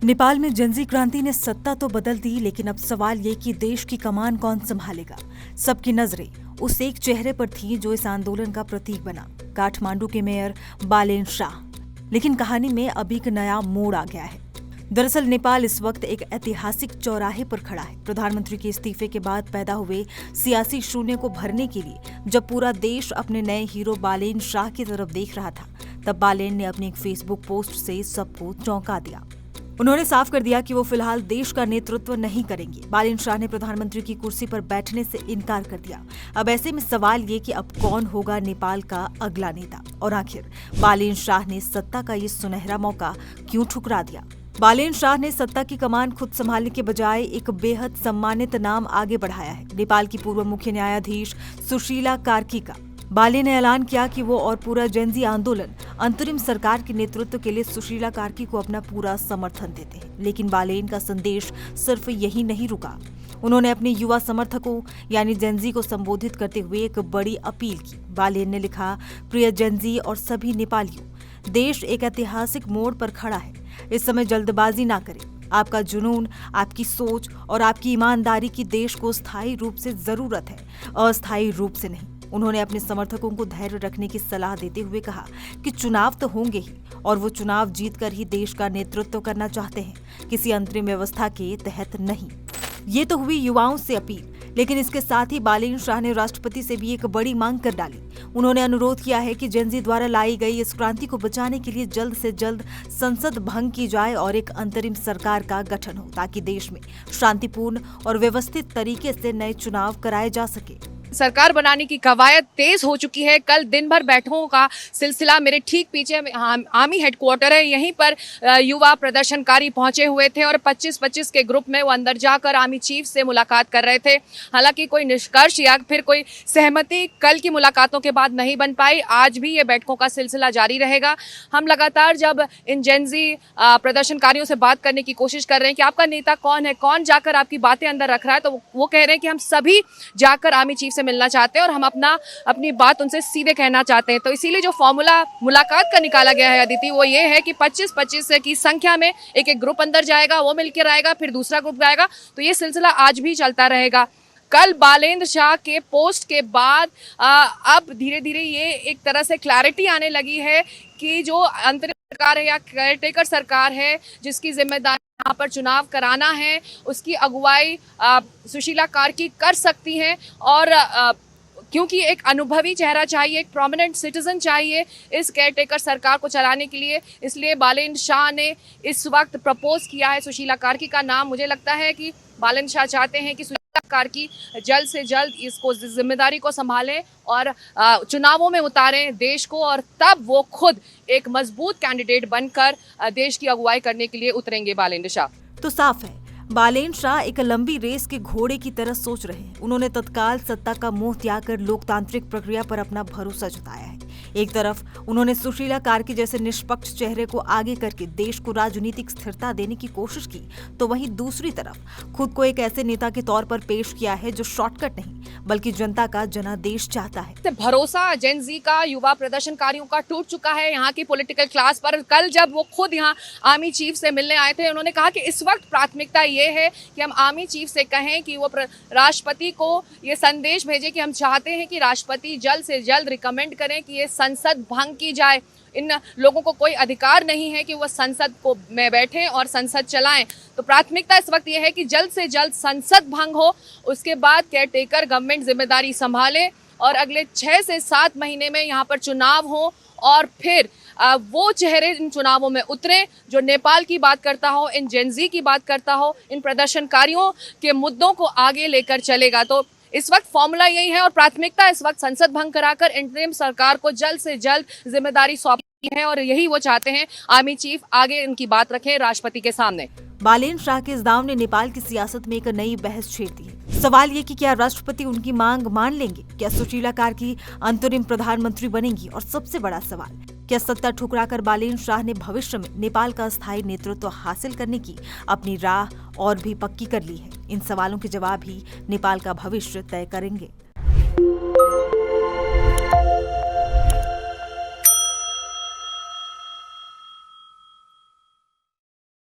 नेपाल में जेनजी क्रांति ने सत्ता तो बदल दी, लेकिन अब सवाल ये कि देश की कमान कौन संभालेगा। सबकी नजरें उस एक चेहरे पर थी जो इस आंदोलन का प्रतीक बना, काठमांडू के मेयर बालेन शाह। लेकिन कहानी में अब एक नया मोड़ आ गया है। दरअसल नेपाल इस वक्त एक ऐतिहासिक चौराहे पर खड़ा है। प्रधानमंत्री के इस्तीफे के बाद पैदा हुए सियासी शून्य को भरने के लिए जब पूरा देश अपने नए हीरो बालेन शाह की तरफ देख रहा था, तब बालेन ने अपनी एक फेसबुक पोस्ट से सबको चौंका दिया। उन्होंने साफ कर दिया कि वो फिलहाल देश का नेतृत्व नहीं करेंगे। बालेन शाह ने प्रधानमंत्री की कुर्सी पर बैठने से इनकार कर दिया। अब ऐसे में सवाल ये कि अब कौन होगा नेपाल का अगला नेता, और आखिर बालेन शाह ने सत्ता का ये सुनहरा मौका क्यों ठुकरा दिया। बालेन शाह ने सत्ता की कमान खुद संभालने के बजाय एक बेहद सम्मानित नाम आगे बढ़ाया है, नेपाल की पूर्व मुख्य न्यायाधीश सुशीला कार्की का। बालेन ने ऐलान किया कि वो और पूरा जेनजी आंदोलन अंतरिम सरकार के नेतृत्व के लिए सुशीला कार्की को अपना पूरा समर्थन देते हैं। लेकिन बालेन का संदेश सिर्फ यही नहीं रुका। उन्होंने अपने युवा समर्थकों यानी जेनजी को संबोधित करते हुए एक बड़ी अपील की। बालेन ने लिखा, प्रिय जेनजी और सभी नेपालियों, देश एक ऐतिहासिक मोड़ पर खड़ा है। इस समय जल्दबाजी ना करें। आपका जुनून, आपकी सोच और आपकी ईमानदारी की देश को स्थायी रूप से जरूरत है, अस्थायी रूप से नहीं। उन्होंने अपने समर्थकों को धैर्य रखने की सलाह देते हुए कहा कि चुनाव तो होंगे ही, और वो चुनाव जीतकर ही देश का नेतृत्व करना चाहते हैं, किसी अंतरिम व्यवस्था के तहत नहीं। ये तो हुई युवाओं से अपील, लेकिन इसके साथ ही बालेन शाह ने राष्ट्रपति से भी एक बड़ी मांग कर डाली। उन्होंने अनुरोध किया है कि जेनजी द्वारा लाई गई इस क्रांति को बचाने के लिए जल्द से जल्द संसद भंग की जाए और एक अंतरिम सरकार का गठन हो, ताकि देश में शांतिपूर्ण और व्यवस्थित तरीके से नए चुनाव कराए जा सके। सरकार बनाने की कवायद तेज हो चुकी है। कल दिन भर बैठकों का सिलसिला, मेरे ठीक पीछे आर्मी हेडक्वार्टर है, यहीं पर युवा प्रदर्शनकारी पहुंचे हुए थे और 25-25 के ग्रुप में वो अंदर जाकर आर्मी चीफ से मुलाकात कर रहे थे। हालांकि कोई निष्कर्ष या फिर कोई सहमति कल की मुलाकातों के बाद नहीं बन पाई। आज भी ये बैठकों का सिलसिला जारी रहेगा। हम लगातार जब इन जेनजी प्रदर्शनकारियों से बात करने की कोशिश कर रहे हैं कि आपका नेता कौन है, कौन जाकर आपकी बातें अंदर रख रहा है, तो वो कह रहे हैं कि हम सभी जाकर आर्मी चीफ से मिलना चाहते हैं और हम अपनी बात उनसे सीधे कहना चाहते हैं। तो इसीलिए जो फॉर्मूला मुलाकात का निकाला गया है अदिति, वो ये है कि 25-25 की संख्या में एक एक ग्रुप अंदर जाएगा, वो मिलकर आएगा, फिर दूसरा ग्रुप आएगा। तो ये सिलसिला आज भी चलता रहेगा। कल बालेन शाह के पोस्ट के बाद अब धीरे धीरे ये एक तरह से क्लैरिटी आने लगी है कि जो अंतरिम सरकार है या केयरटेकर सरकार है, जिसकी जिम्मेदारी यहाँ पर चुनाव कराना है, उसकी अगुवाई सुशीला कार्की कर सकती हैं। और क्योंकि एक अनुभवी चेहरा चाहिए, एक प्रोमिनेंट सिटीजन चाहिए इस केयरटेकर सरकार को चलाने के लिए, इसलिए बालेन शाह ने इस वक्त प्रपोज किया है सुशीला कार्की का नाम। मुझे लगता है कि बालेन शाह चाहते हैं कि सुशीला कार्की जल्द से जल्द इसको जिम्मेदारी को संभालें और चुनावों में उतारें देश को, और तब वो खुद एक मजबूत कैंडिडेट बनकर देश की अगुवाई करने के लिए उतरेंगे बालेन शाह। तो साफ है, बालेन शाह एक लंबी रेस के घोड़े की तरह सोच रहे हैं। उन्होंने तत्काल सत्ता का मोह त्याग कर लोकतांत्रिक प्रक्रिया पर अपना भरोसा जताया है। एक तरफ उन्होंने सुशीला कार्की जैसे निष्पक्ष चेहरे को आगे करके देश को राजनीतिक स्थिरता देने की कोशिश की, तो वहीं दूसरी तरफ खुद को एक ऐसे नेता के तौर पर पेश किया है जो शॉर्टकट नहीं बल्कि जनता का जनादेश चाहता है। भरोसा जेनजी का, युवा प्रदर्शनकारियों का टूट चुका है यहाँ की पॉलिटिकल क्लास पर। कल जब वो खुद यहाँ आर्मी चीफ से मिलने आए थे, उन्होंने कहा कि इस वक्त प्राथमिकता ये है कि हम आर्मी चीफ से कहें कि वो राष्ट्रपति को ये संदेश भेजे कि हम चाहते हैं कि राष्ट्रपति जल्द से जल्द रिकमेंड करें कि ये संसद भंग की जाए। इन लोगों को कोई अधिकार नहीं है कि वो संसद को में बैठें और संसद चलाएं। तो प्राथमिकता इस वक्त ये है कि जल्द से जल्द संसद भंग हो, उसके बाद केयरटेकर गवर्नमेंट जिम्मेदारी संभाले और अगले 6 से 7 महीने में यहाँ पर चुनाव हो, और फिर वो चेहरे इन चुनावों में उतरे जो नेपाल की बात करता हो, इन जेनजी की बात करता हो, इन प्रदर्शनकारियों के मुद्दों को आगे लेकर चलेगा। तो इस वक्त फॉर्मूला यही है और प्राथमिकता इस वक्त संसद भंग कराकर इंटरिम सरकार को जल्द से जल्द जिम्मेदारी सौंपनी है, और यही वो चाहते हैं। आर्मी चीफ आगे इनकी बात रखें राष्ट्रपति के सामने। बालेन शाह के इस दाव ने नेपाल की सियासत में एक नई बहस छेड़ दी है। सवाल ये कि क्या राष्ट्रपति उनकी मांग मान लेंगे, क्या सुशीला कार्की अंतरिम प्रधानमंत्री बनेंगी, और सबसे बड़ा सवाल, क्या सत्ता ठुकराकर बालेन शाह ने भविष्य में नेपाल का स्थायी नेतृत्व हासिल करने की अपनी राह और भी पक्की कर ली है। इन सवालों के जवाब ही नेपाल का भविष्य तय करेंगे।